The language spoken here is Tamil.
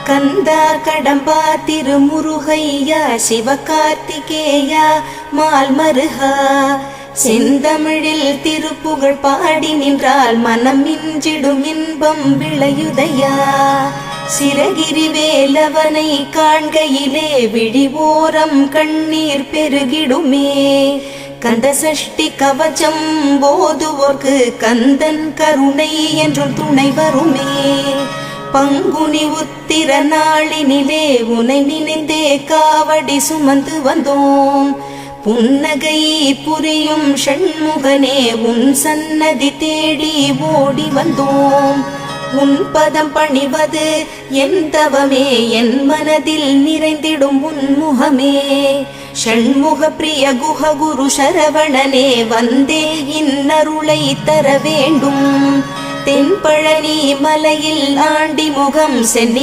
கந்தா கடம்பா திருமுருகையா சிவகார்த்திகேயா மால்மருகா செந்தமிழில் திருப்புகழ் பாடி நின்றால் மனம் மிஞ்சிடும் இன்பம் விளையுதையா. சிரகிரி வேலவனை காண்கையிலே விழி ஓரம் கண்ணீர் பெருகிடுமே. கந்த சஷ்டி கவச்சம் போதுவோர்க்கு கந்தன் கருணை என்றும் துணை வருமே. பங்குனி உத்திர நாளினிலே உனை நினைந்தே காவடி சுமந்து வந்தோம். புன்னகை புரியும் ஷண்முகனே உன் சன்னதி தேடி ஓடி வந்தோம். உன் பதம் பணிவது என் தவமே, என் மனதில் நிறைந்திடும் உன்முகமே. ஷண்முக பிரிய குஹ குரு சரவணனே வந்தே இன்னருளை தர வேண்டும். தென்பழனி மலையில் ஆண்டி முகம் சென்னி